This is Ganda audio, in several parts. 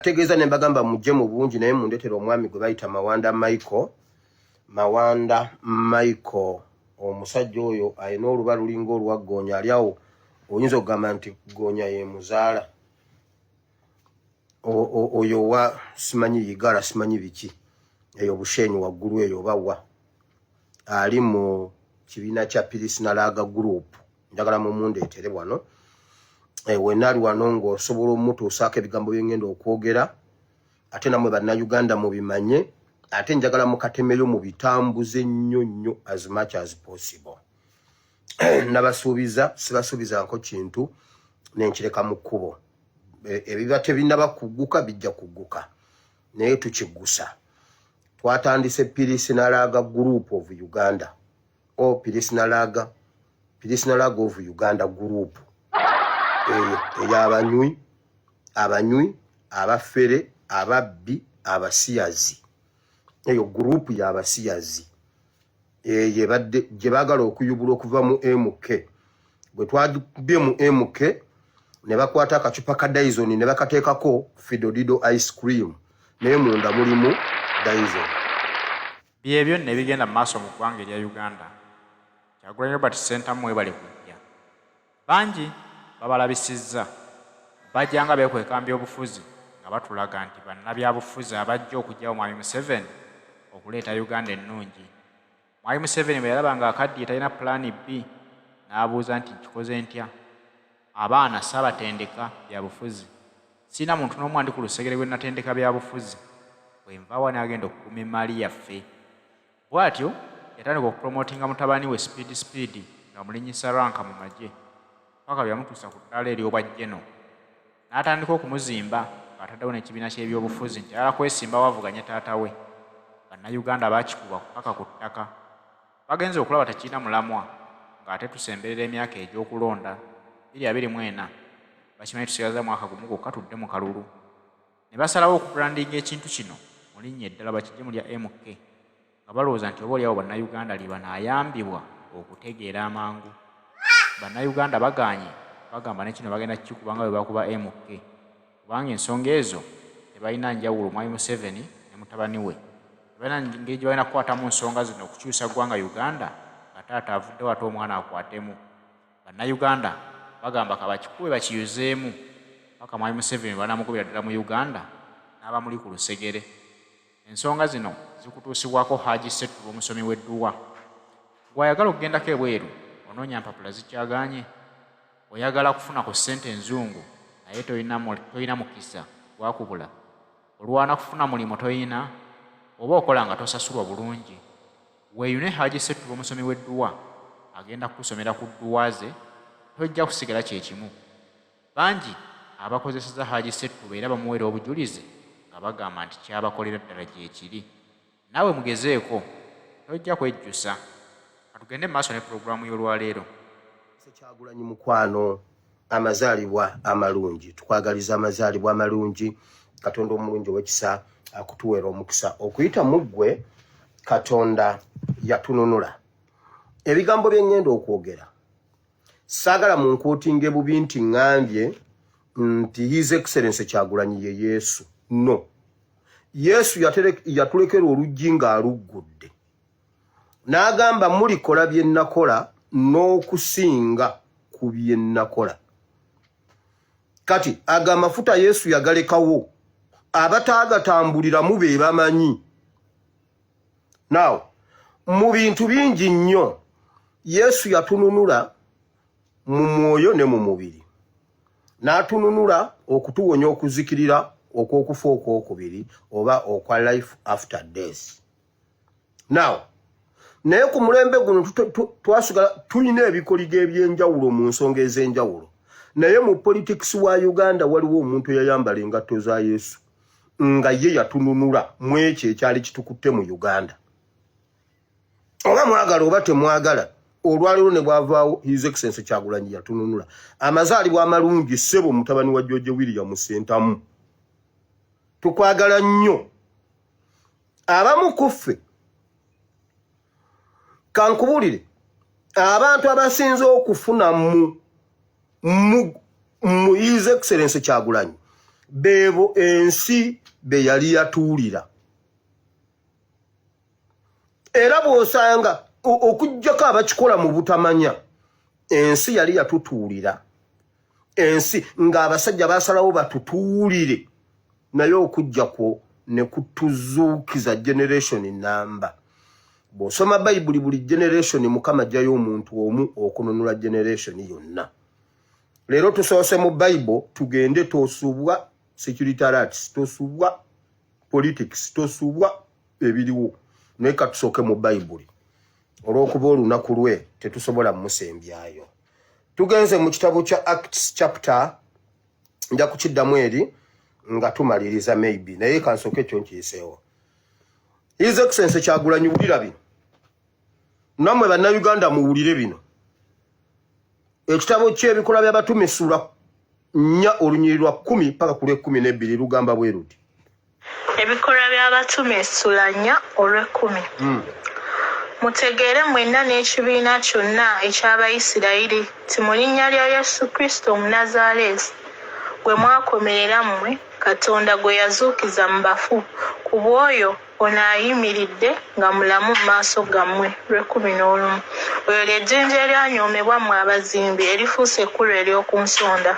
Tegeza ne bagamba mujje mu bungi naye mundetera omwami gwe bayita Mawanda Michael omusajja oyo ayina oluba lulinga olwaggonya ali awo oyinza okugamba nti ggonya ye muzaala oyo wa simanyi yigala simanyi biki eyo bushenyi waggulu eyo bawa ali mu kibiina kya Pirisnalaga group njagala mumundeetere wano wenali wano ng'osobola omutuusaako ebigambo byengenda okwogera ate namwe bannayuganda mubimanye ate njagala mukatemeyo mu bitambuze nnyo as much as possible. Nabasuubiza sibasuubizanko kintu nenkireka mu kkubo ebiba tebinnaba kugguka bijja kugguka naye tukiggusa. Twatandise Pirisnalaga group of Uganda Pirisnalaga of Uganda group abanywi abafere ababbi abasiyazi eyo group y'abasiyazi ye badde gye baagala okuyubula okuva mu MK bwe twagibye mu MK ne bakwata akacupa ka Dyson ne bakateekako Fidodido ice cream naye munda mulimu Dyson. Byebyo ne bigenda mu maaso mu ggwanga erya Uganda. Kyagulanyi Robert Center mwebale kujja bangi babalabisizza bajjanga beekwekambya obufuzi nga batulaga nti bannabyabufuzi abajja okujjawo Mwami Museveni okuleeta Uganda ennungi. Mwami Museveni bwe yalaba nga akaddiye talina pulaani B n'abuuza nti nkikoze ntya abaana saabatendeka byabufuzi sirina muntu n'omu andi ku lusegere gwe natendeka byabufuzi bwe nva wano agenda okukuuma emaali yaffe. Bw'atyo yatandika okupromotinga mutabani we Speed nga mulinyisa ranka mu magye paka byamutuusa ku ddaala ery'obwajjeno n'atandika okumuzimba ng'ataddewo n'ekibiina ky'ebyobufuzi nti ayala kwesimbawo avuganye taata we. Bannayuganda baakikuba paka ku ttaka bagenze okulaba tekirina mulamwa ng'ate tusemberera emyaka egy'okulonda 2024 bakimanyi tusigaza mwaka gumu gwokka tudde mu kalulu ne basalawo okubrandinga ekintu kino mu linnya eddala bakijje mu lya MK nga balowooza nti obaolyawo bannayuganda lye banaayambibwa okutegeera amangu. Bannayuganda bagaanye bagamba ne kino bagenda kikubanga bwe bakuba MK kubanga ensonga ezo tebalina njawulo Mwami Museveni ne mutabani we tebalina ngeri gye balina kukwatamu nsonga zino okukyusa ggwanga Uganda nga taata avuddewo ate omwana akwatemu. Bannayuganda bagamba kabakikube bakiyuzeemu paka Mwami Museveni banamukubira ddala mu Uganda n'aba muli ku lusegere. Ensonga zino zikutuusibwako Haji Setu omusomi w'edduwa gw'ayagala okugendako ebweru onoonya mpapula zikyagaanye oyagala kufuna ku ssente enzungu naye toyina mukisa gwakubula olwana kufuna mulimo toyina oba okola nga tosasulwa bulungi weeyune Haji Setu omusomi w'edduwa agenda kukusomera ku dduwa ze tojja kusigala kyekimu. Bangi abakozeseza Haji Setu beera bamuweera obujulizi nga bagamba nti kyabakolera ddala gyekiri. Naawe mugezeeko tojja kwejjusa. Katugende mu maaso ne pulogulaamu y'olwaleero. Kyagulanyi mukwano amazaalibwa amalungi tukwagaliza amazaalibwa amalungi Katonda omulungi ow'ekisa akutuweera omukisa okuyita mu ggwe Katonda yatununula. Ebigambo bye ngenda okwogera saagala mu nkuutinge bubi nti ŋŋambye nti His Excellency Kyagulanyi ye Yesu. No, Yesu yatulekera oluggi ng'aluggudde n'agamba mulikola bye nakola n'okusinga ku bye nakola. Kati aga amafuta Yesu yagalekawo abataagatambuliramu be bamanyi. Now mu bintu bingi nnyo Yesu yatununula mu mwoyo ne mu mubiri n'atununula okutuwonya okuzikirira okw'okufa okwokubiri oba okwa life after death. Now naye ku mulembe guno twasigala tulina ebikoligo eby'enjawulo mu nsonga ez'enjawulo naye mu politics wa Uganda waliwo omuntu eyayambala engatto za Yesu nga ye yatununula mu ekyo ekyali kitukutte mu Uganda. Oba mwagala oba temwagala olwaleero ne bwavaawo His Excellency Kyagulanyi yatununula. Amazaalibwa amalungi ssebo mutabani wa George William Sentamu. Tukwagala nnyo. Abamu kuffe kankubulire abantu abasinze okufuna mu His Excellency Kyagulanyi beebo ensi be yali yatuulira. Era bw'osanga okuggyako abakikola mu butamanya, ensi yali yatutuulira. Ensi ng'abasajja baasalawo batutuulire, naye okuggyako ne kutuzuukiza generation namba. Bw'osoma Bayibuli buli generation Mukama ajjayo omuntu omu okununula generation yonna. Leero tusoose mu Bible tugende tosubwa security alerts, tosubwa politics, tosubwa ebiriwo. Naye katusooke mu Bible. Olw'okuba olunaku lwe tetusobola musembyayo. Tugenze mu kitabu kya Acts chapter, nja kukiddamu eri nga tumaliriza maybe, naye kansooke ekyo nkiyiseewo. His Excellency Kyagulanyi wulira bino. Nammwe bannayuganda muwulire bino. Ekitabo ky'ebikola by'abatume essula 4 olunyiriri lwa 10 paka ku lw'e12 lugamba bwe luti. Ebikola by'abatume essula 4 olw'e10. Mutegeere mwenna n'ekibiina kyonna eky'Abayisirayiri ti mu linnya lya Yesu Kristo Omunnazaaleesi gwe mwakomerera mmwe Katonda gwe yazuukiza mu bafu, ku bw'oyo ono ayimiridde nga mulamu mu maaso gammwe. Lw'e11. Oyo ly'ejjinja eryanyoomebwa mmwe abazimbi erifuuse ekkulu ery'oku nsonda.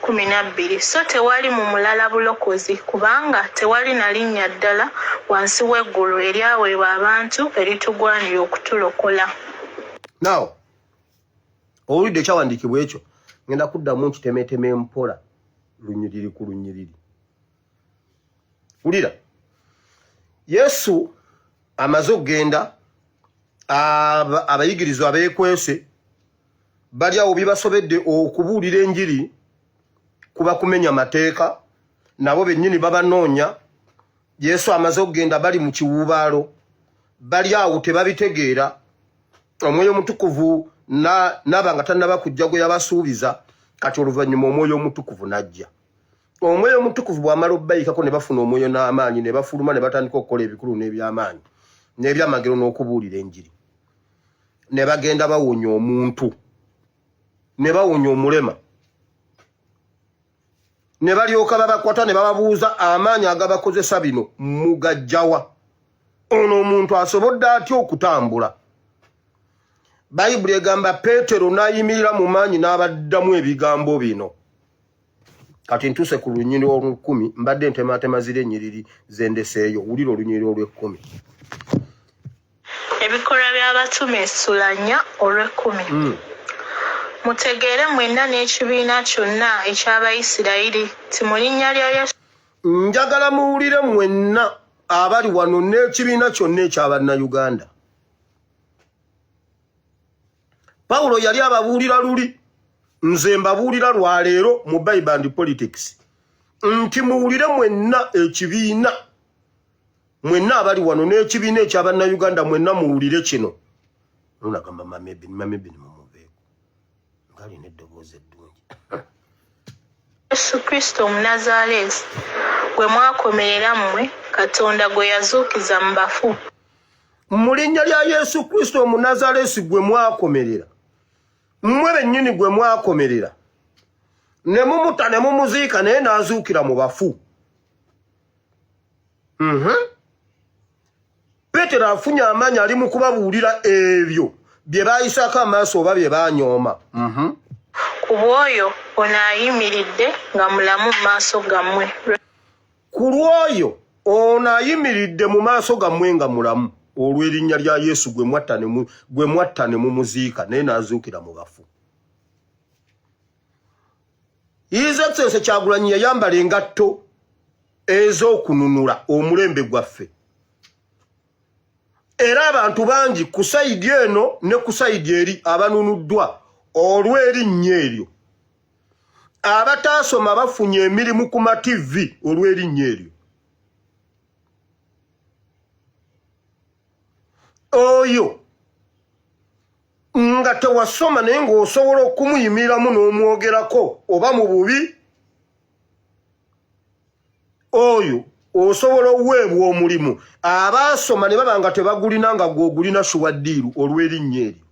12. So tewali mu mulala bulokozi, kubanga tewali na linnya ddala wansi w'eggulu eryaweebwa abantu eritugwanira okutulokola. Now, owulidde ekyawandiikibwa ekyo, ngenda kuddamu nkitemeeteme mpola lunyiriri ku lunyiriri. Wulira, Yesu amaze okugenda, abayigirizwa abeekwese bali awo bibasobedde okubuulira enjiri, kuba kumenya mateeka, nabo bennyini babanoonya. Yesu amaze okugenda bali mu kiwuubaalo, bali awo tebabitegeera. Omwoyo Omutukuvu naba nga tannaba kujja gwe yabasuubiza, kati oluvannyuma Omwoyo Omutukuvu n'ajja. Omwoyo Omutukuvu bw'amala obbayikako ne bafuna omwoyo n'amaanyi, ne bafuluma ne batandika okukola ebikulu n'ebyamaanyi n'ebyamagero n'okubuulira enjiri. Ne bagenda bawonya omuntu, ne bawonya omulema. Ne balyoka babakwata ne bababuuza amaanyi agabakozesa bino mugajjawa. Ono omuntu asobodde atya okutambula? Bayibuli egamba Peetero n'ayimirira mu maanyi n'abaddamu ebigambo bino. Kati ntuuse ku lunyiriri olw'10, mbadde ntemaatema ziri ennyiriri zendeseeyo. Wulira olunyiriri olw'10. Ebikola by'abatume essula 4 olw'10. Mutegeere mwenna n'ekibiina kyonna eky'Abayisirayiri ti mu linnya lya Yesu. Njagala muwulire mwenna abali wano n'ekibiina kyonna eky'Abannayuganda. Pawulo yali ababuulira luli, nze mbabuulira lwaleero mu Bible and Politics. Nti muwulire mwenna ekibiina, mwenna abali wano n'ekibiina eky'Abannayuganda mwenna muwulire kino. Nunagamba mamebi mumubeeko. Ngali n'eddoboozi eddungi. Yesu Kristo Omunnazaaleesi gwe mwakomerera mmwe Katonda gwe yazuukiza mu bafu. Mu linnya lya Yesu Kristo Omunnazaaleesi gwe mwakomerera, mmwe bennyini gwe mwakomerera, ne mumuta ne mumuziika naye n'azuukira mu bafu. Peetero afunye amaanyi ali mu kubabuulira ebyo bye baayisaako amaaso oba bye baanyooma. Ku bw'oyo ono ayimiridde nga mulamu mu maaso gammwe. Ku lw'oyo ono ayimiridde mu maaso gammwe nga mulamu, olw'erinnya lya Yesu gwe mwatta ne mumuziika naye n'azuukira mu bafu. His Excellency Kyagulanyi yayambala engatto ez'okununula omulembe gwaffe. Era abantu bangi ku sayidi eno ne ku sayidi eri abanunuddwa olw'erinnya eryo. Abataasoma bafunye emirimu ku ma-TV olw'erinnya eryo. Oyo nga tewasoma naye ng'osobola okumuyimiriramu n'omwogerako oba mu bubi, oyo osobola okuweebwa omulimu. Abaasoma ne baba nga tebagulina nga gw'ogulina shuwaddiiru olw'erinnya eryo.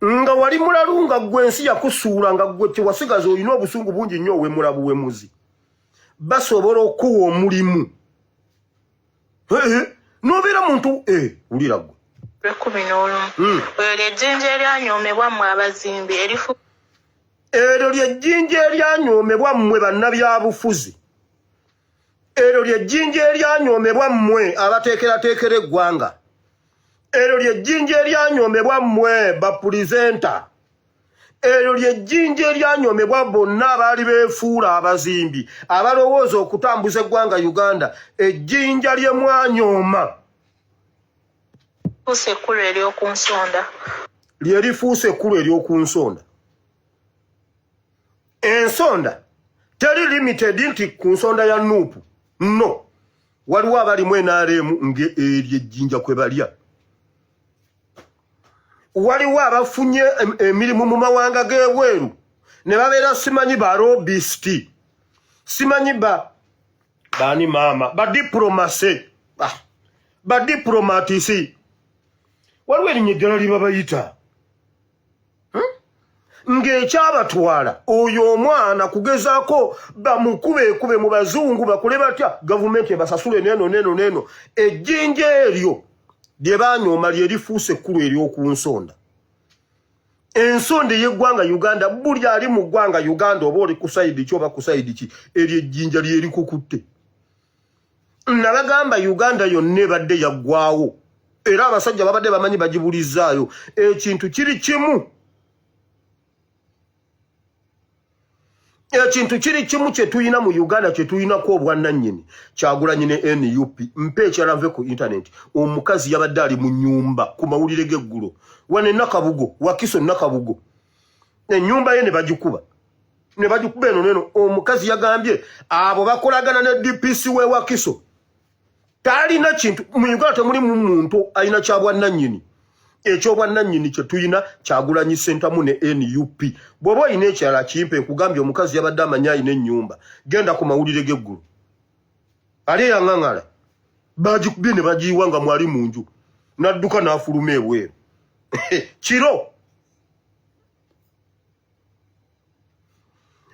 nga wali mulalu nga gwe ensi yakusuula nga gwe tewasigaza olina obusungu bungi nnyo owemulabu wemuzi basobola okuwa omulimu nobeera muntu wulira gwe 11 oyo lyejjinja eryanyoomebwa mmwe abazimbi eryo lyejjinja eryanyoomebwa mmwe bannabyabufuzi eryo lyejjinja eryanyoomebwa mmwe abateekerateekera eggwanga eryo lyejjinja eryanyoomebwa mmwe bapulizenta eryo lyejjinja eryanyoomebwa bonna abaali beefuula abazimbi abalowooza okutambuza eggwanga Uganda ejjinja lye mwanyooma ekkulu ery'okunsonda lye lifuuse ekkulu ery'okunsonda ensonda teri limited nti ku nsonda ya Nuupu no waliwo abalimu NRM ng'eryo ejjinja kwe balya waliwo abafunye emirimu mu mawanga g'ebweru ne babeera simanyi ba lobbyist simanyi bani maama badiplomatisi waliwo erinnya eddala lye babayita ng'ekyabatwala oyo omwana kugezaako bamukubeekube mu bazungu bakule batya gavumenti ebasasule neeno ejjinja eryo lye baanyooma lye lifuuse ekkulu ery'okunsonda ensonda ey'eggwanga Uganda buli ali mu ggwanga Uganda oba oli ku sayidi ki oba ku sayidi ki eryo ejjinja lye likukutte nabagamba Uganda yonna ebadde yaggwaawo era abasajja babadde bamanyi bagibulizaayo ekintu kiri kimu ekintu kiri kimu kye tuyina mu Uganda kye tuyinako obwannannyini Kyagulanyi ne NUP mpe ekyala nve ku internet omukazi yabadde ali mu nnyumba ku mawulire g'eggulo wane Nakabugo Wakiso Nakabugo ennyumba ye ne bagikuba eno neno omukazi yagambye abo bakolagana ne DPC we Wakiso talina kintu mu Uganda temuli mu muntu alina kyabwannannyini ekyobwannannyini kye tuyina Kyagulanyi Ssentamu ne NUP bw'oba olina ekyala kimpe nkugambye omukazi yabadde amanyi alina ennyumba genda ku mawulire g'eggulu ali eyaŋŋaŋala bagikubye ne bagiyiwa nga mwali mu nju n'adduka n'afuluma ebweru kiro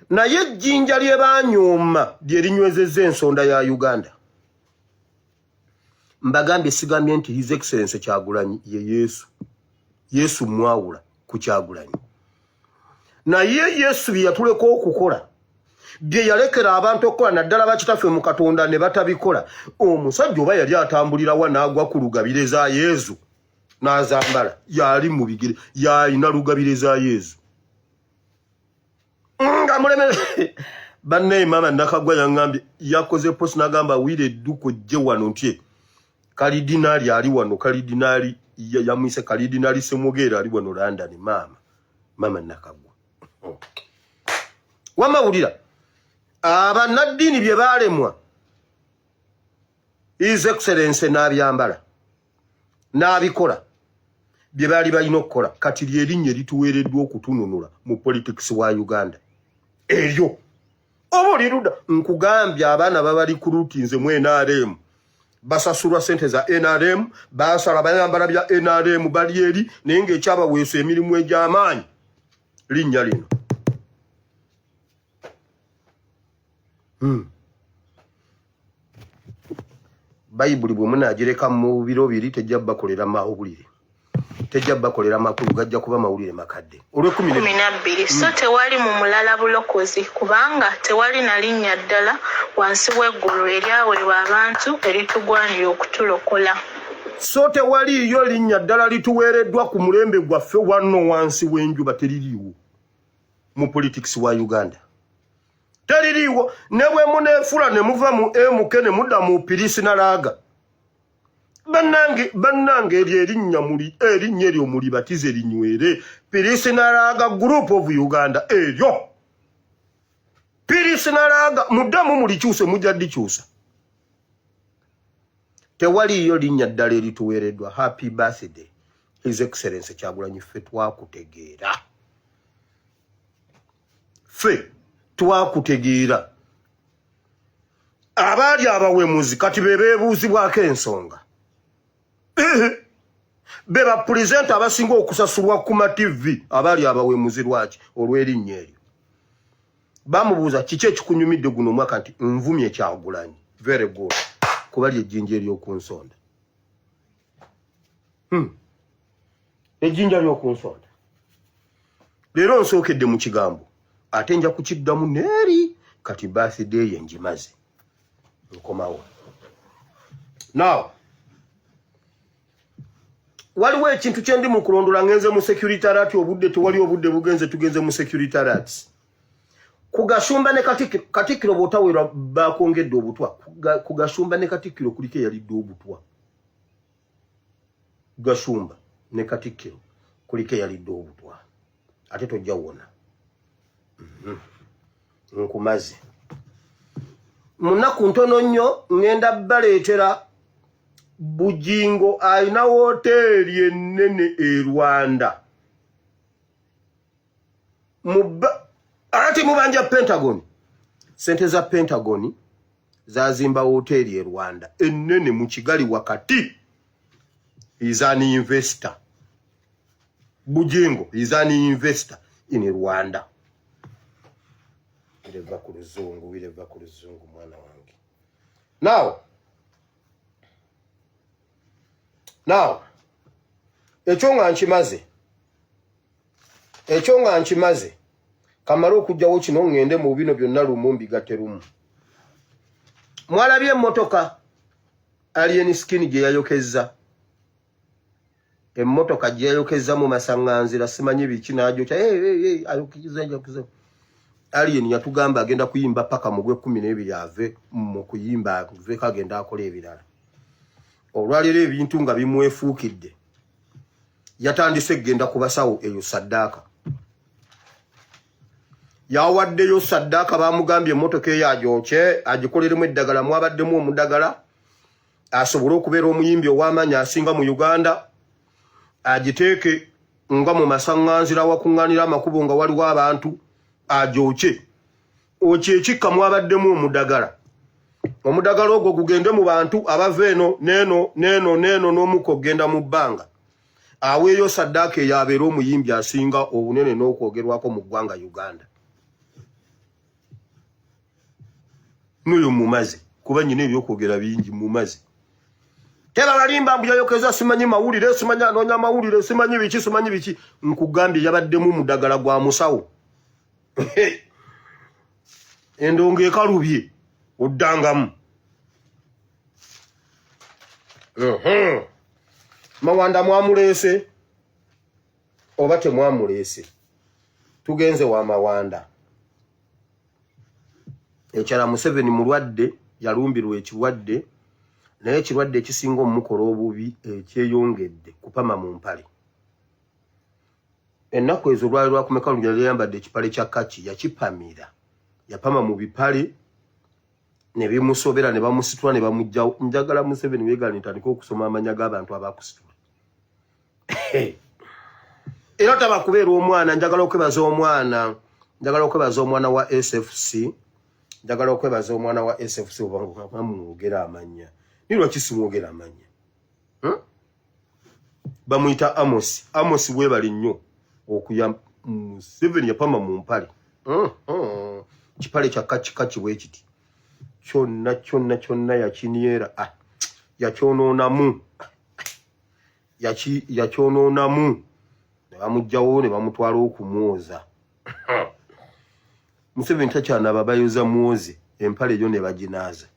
naye ejjinja lye baanyooma lye linywezezza ensonda ya Uganda mbagambye sigambye nti His Excellency Kyagulanyi ye Yesu mwawula ku Kyagulanyi naye Yesu bye yatuleka okukola bye yalekera abantu okukola naddala bakitaffe mu Katonda ne batabikola omusajja oba yali atambulirawa n'agwa ku lugabire za Yesu n'azambala yali mu bigere yalina lugabire za Yesu nga mulemere banne mama Nakagwa yangambye yakoze post n'agamba wire duko jje wano ntye kalidinali ali wano kalidinali yamwise kalidinali Semugera ali wano London mama Nakagwa wamawulira abannaddiini bye baalemwa His Excellency n'abyambala n'abikola bye baali balina okukola kati lyerinnya lituweereddwa okutununula mu politics wa Uganda eryo oba oliruda nkugambye abaana babali ku rutinze mu NRM basasulwa sente za NRM basala bayambala bya NRM bali eri naye ng'ekyabaweesa emirimu egy'amaanyi linnya lino Bayibuli bwe munaagireka mu biro biri tejja bakolera mawulire tejja bakolera makulu gajja kuba mawulire makadde olw'ekumi n'abiri so tewali mu mulala bulokozi kubanga tewali na linnya ddala wansi w'eggulu eryaweebwa abantu eritugwanira okutulokola so tewaliyo linnya ddala lituweereddwa ku mulembe gwaffe wanno wansi w'enjuba teririiwo mu politics wa Uganda teririiwo ne bwe muneefula ne muva mu MK ne mudda mu pirisi nalaaga bannange eryo erinnya eryo mulibatize linywere pirisi nalaaga group of Uganda eryo pirisi nalaaga muddamu mulikyuse mujja ddikyusa tewaliyo linnya ddala erituweereddwa happy birthday His Excellency Kyagulanyi ffe twakutegeera ffe twakutegeera abaali abawemuzi kati be beebuuzibwako ensonga beba presenter abasinga okusasulwa ku ma TV abali abawemuzi lwaki olw'erinnya eryo. Bamubuuza kiki ekikunyumidde guno omwaka nti nvumye Kyagulanyi. Very good. Kubali ejjinja ery'okunsonda. Ejjinja ery'okunsonda. Leero nsookedde mu kigambo ate nja kukiddamu neeri kati birthday ye ngimaze. Nkomawo. Now, waliwo ekintu kye ndi mu kulondola ngenze mu security alert obudde tewali obudde bugenze tugenze mu security alert. Kugashumba ne Katikkiro bw'otaweerwa baakongedde obutwa. Kugashumba ne Katikkiro kuliko eyalidde obutwa. Gashumba ne Katikkiro kuliko eyalidde obutwa. Ate tojja wona. Nkumaze. Munaku ntono nnyo ngenda baleetera Bujingo alina woteeri ennene e Rwanda. Ate mubanja Pentagon. Sente za Pentagon zazimba woteeri e Rwanda. Ennene mu Kigali wakati. Is an investor. Bujingo is an investor in Rwanda. Wireva ku luzungu mwana wange. Now, ekyo nga nkimaze kamala okujjawo kino ngende mu bino byonna lumu mbigatte lumu. Mwalabye emmotoka alien skin gye yayokeza. Emmotoka gye yayokeza mu masaŋŋanzira simanyi biki n'ajokya ayokiza. Alien yatugamba agenda kuyimba paka mu Gwe12 ave mu kuyimba ave kagenda akola ebirala. Olwaliro ebintu nga bimwefuukidde. Yatandise genda ku basawo eyo saddaaka. Yawaddeyo saddaaka bamugambye emmotoka eyo agyokye agikoleremu eddagala mwabaddemu omudagala asobole okubeera omuyimbi ow'amaanyi asinga mu Uganda. Agiteeke nga mu masaŋŋanzira wakuŋŋaanira amakubo nga waliwo abantu agyokye. Okyekikka mwabaddemu omudagala. Omudagala ogwo gugende mu bantu abava eno neeno n'omukka ogenda mu bbanga. Aweeyo saddaaka eyo abeera omuyimbi asinga obunene n'okwogerwako mu ggwanga Uganda. N'oyo mumaze kuba nnyina ebyokwogera bingi mumaze. Terabalimba mbu yayokeza simanyi mawulire simanyi anoonya mawulire simanyi biki nkugambye yabaddemu omudagala gwa musawo. Endongo ekalubye oddangamu. Mawanda mwamuleese oba temwamuleese. Tugenze wa Mawanda. Ekyala Museveni mulwadde yalumbirwa ekirwadde naye ekirwadde ekisinga omukola obubi ekyeyongedde kupama mu mpale. Ennaku ezo lwali lwakumeka lunyala yayambadde ekipale kya kaki yakipamira. Yapama mu bipale ne bimusobera ne bamusitula ne bamujjawo. Njagala Museveni weegaana ntandika okusoma amanya g'abantu abakusitula. Era taba kubeera omwana njagala okwebaza omwana. Njagala okwebaza omwana wa SFC. Njagala okwebaza omwana wa SFC obamwogera amanya. Ni lwaki simwogera amanya? Bamuyita Amos. Amos weebali nnyo okuyamba Museveni yapama mu mpale. Kipale kya kaki bwe kiti. Kyonna yakiniera. Yakyonoonamu. Yakyonoonamu. Ne bamugjawo ne bamutwala okumwoza. Museveni takyanaaba bayoza mwoze empale eyo ne baginaaza.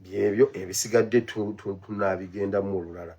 Byebyo ebisigadde tunaabigenda mu olulala.